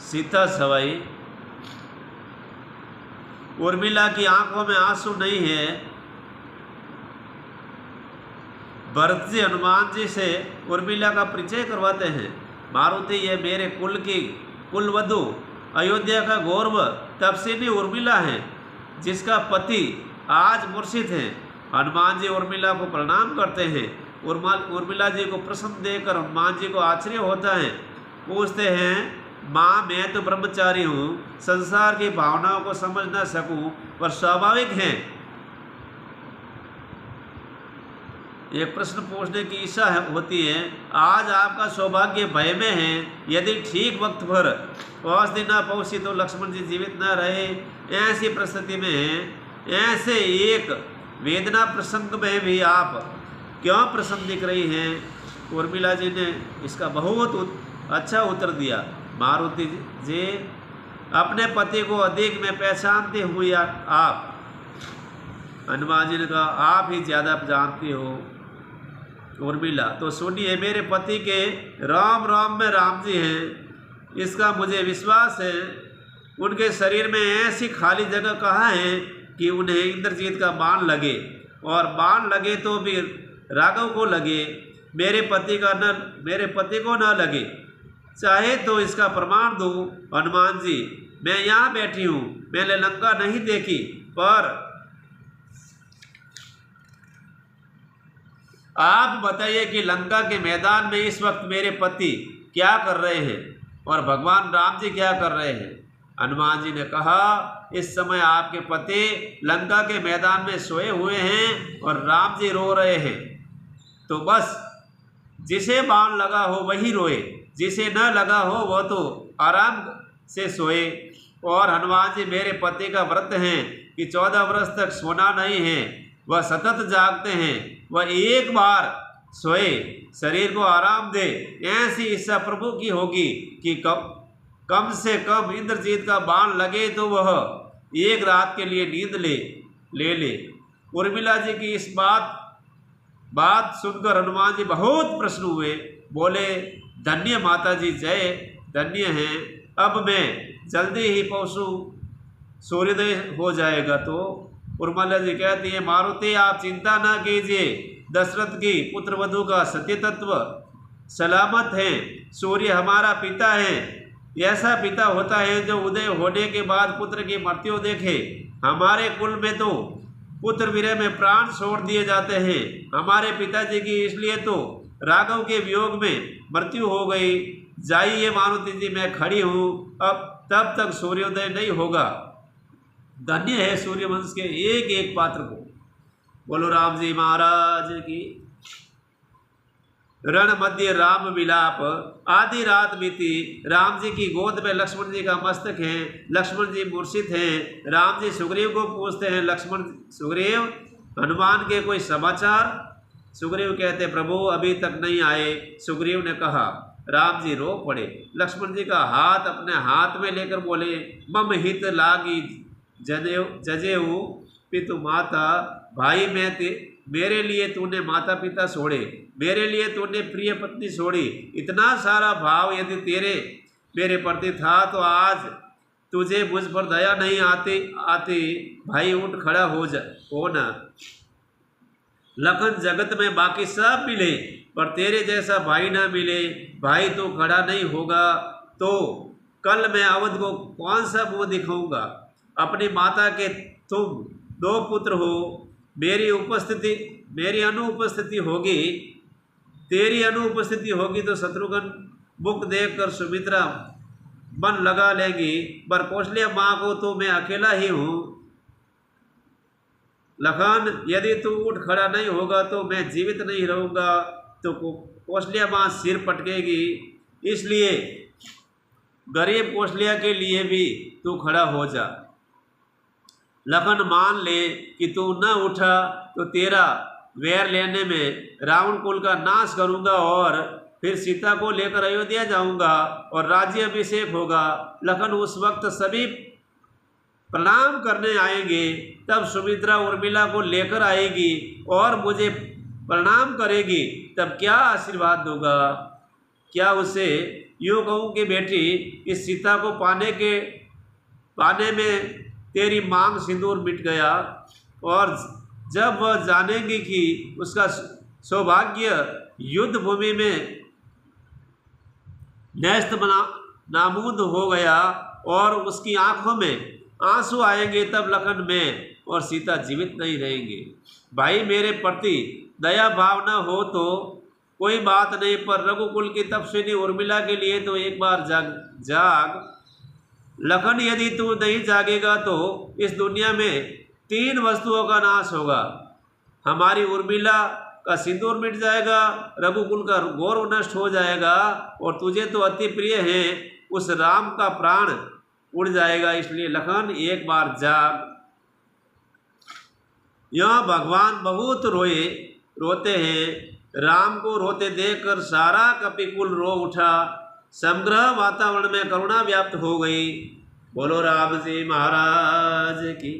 सीता सवाई। उर्मिला की आंखों में आंसू नहीं है। भरत जी हनुमान जी से उर्मिला का परिचय करवाते हैं। मारुति, ये मेरे कुल की कुलवधु, अयोध्या का गौरव तपस्विनी उर्मिला है, जिसका पति आज मूर्छित है। हनुमान जी उर्मिला को प्रणाम करते हैं। उर्मिला जी को प्रसन्न देखकर हनुमान जी को आश्चर्य होता है। पूछते हैं, माँ, मैं तो ब्रह्मचारी हूँ, संसार की भावनाओं को समझ न सकूं, पर स्वाभाविक है। एक प्रश्न पूछने की इच्छा होती है। आज आपका सौभाग्य भय में है। यदि ठीक वक्त पर औषधि न पहुँची तो लक्ष्मण जी जीवित न रहे। ऐसी परिस्थिति में, ऐसे एक वेदना प्रसंग में भी आप क्यों प्रसन्न दिख रही हैं? उर्मिला जी ने इसका बहुत अच्छा उत्तर दिया। मारुति जी, अपने पति को अधिक में पहचानते हुए आप। हनुमान जी ने कहा, आप ही ज़्यादा जानती हो उर्मिला। तो सुनिए, मेरे पति के राम राम में राम जी हैं, इसका मुझे विश्वास है। उनके शरीर में ऐसी खाली जगह कहाँ है कि उन्हें इंद्रजीत का बाण लगे, और बाण लगे तो भी राघव को लगे, मेरे पति को न लगे। चाहे तो इसका प्रमाण दो हनुमान जी। मैं यहाँ बैठी हूँ, मैंने लंका नहीं देखी, पर आप बताइए कि लंका के मैदान में इस वक्त मेरे पति क्या कर रहे हैं और भगवान राम जी क्या कर रहे हैं? हनुमान जी ने कहा, इस समय आपके पति लंका के मैदान में सोए हुए हैं और राम जी रो रहे हैं। तो बस जिसे बाण लगा हो वही रोए, जिसे न लगा हो वह तो आराम से सोए। और हनुमान जी मेरे पति का व्रत हैं कि 14 वर्ष तक सोना नहीं है, वह सतत जागते हैं, वह एक बार सोए, शरीर को आराम दे। ऐसी इच्छा प्रभु की होगी कि कम से कम इंद्रजीत का बाण लगे तो वह एक रात के लिए नींद ले। उर्मिला जी की इस बात सुनकर हनुमान जी बहुत प्रसन्न हुए। बोले, धन्य माता जी, जय, धन्य हैं। अब मैं जल्दी ही पहुँचूँ, सूर्योदय हो जाएगा। तो उर्मिला जी कहती है, मारुति, आप चिंता न कीजिए, दशरथ की पुत्रवधू का सत्य तत्व सलामत है। सूर्य हमारा पिता है। ऐसा पिता होता है जो उदय होने के बाद पुत्र की मृत्यु देखे। हमारे कुल में तो पुत्र विरह में प्राण छोड़ दिए जाते हैं। हमारे पिताजी की इसलिए तो राघव के वियोग में मृत्यु हो गई। जाइए मारुति जी, मैं खड़ी हूँ, अब तब तक सूर्योदय नहीं होगा। धन्य है सूर्यवंश के एक एक पात्र को। बोलो राम जी महाराज की। रण मध्य राम विलाप। आधी रात बीती, राम जी की गोद में लक्ष्मण जी का मस्तक है। लक्ष्मण जी मूर्छित हैं। राम जी सुग्रीव को पूछते हैं, सुग्रीव, हनुमान के कोई समाचार? सुग्रीव कहते, प्रभु अभी तक नहीं आए। सुग्रीव ने कहा। राम जी रो पड़े। लक्ष्मण जी का हाथ अपने हाथ में लेकर बोले, मम हित लागी जजेऊ पितु माता। भाई, मेरे लिए तूने माता पिता छोड़े, मेरे लिए तूने प्रिय पत्नी छोड़ी। इतना सारा भाव यदि मेरे प्रति था तो आज तुझे मुझ पर दया नहीं आती। भाई उठ खड़ा हो ना। लखन जगत में बाकी सब मिले, पर तेरे जैसा भाई ना मिले। भाई तो खड़ा नहीं होगा तो कल मैं अवध को कौन सा मुँह दिखाऊंगा? अपनी माता के तुम 2 पुत्र हो। मेरी अनुपस्थिति होगी, तेरी अनुपस्थिति होगी तो शत्रुघ्न मुख देखकर सुमित्रा मन लगा लेंगी, पर कौशल्या माँ को तो मैं अकेला ही हूँ। लखन, यदि तू उठ खड़ा नहीं होगा तो मैं जीवित नहीं रहूँगा, तो कौशल्या माँ सिर पटकेगी। इसलिए गरीब कौशल्या के लिए भी तू खड़ा हो जा। लखन, मान ले कि तू न उठा तो तेरा वैर लेने में रावण कुल का नाश करूँगा और फिर सीता को लेकर अयोध्या जाऊँगा और राज्याभिषेक होगा। लखन, उस वक्त सभी प्रणाम करने आएंगे, तब सुमित्रा उर्मिला को लेकर आएगी और मुझे प्रणाम करेगी, तब क्या आशीर्वाद दूंगा? क्या उसे यूँ कहूँ कि बेटी, इस सीता को पाने में तेरी मांग सिंदूर मिट गया, और जब वह जानेंगी कि उसका सौभाग्य युद्ध भूमि में नेस्त बना नामूद हो गया और उसकी आंखों में आंसू आएंगे, तब लखन में और सीता जीवित नहीं रहेंगे। भाई, मेरे प्रति दया भावना हो तो कोई बात नहीं, पर रघुकुल की तपस्विनी उर्मिला के लिए तो एक बार जाग। लखन, यदि तू नहीं जागेगा तो इस दुनिया में 3 वस्तुओं का नाश होगा। हमारी उर्मिला का सिंदूर मिट जाएगा, रघुकुल का गौरव नष्ट हो जाएगा, और तुझे तो अति प्रिय है उस राम का प्राण उड़ जाएगा। इसलिए लखन, एक बार जाग। यहाँ भगवान बहुत रोते हैं। राम को रोते देखकर सारा कपिकुल रो उठा। समग्र वातावरण में करुणा व्याप्त हो गई। बोलो राम जी महाराज की।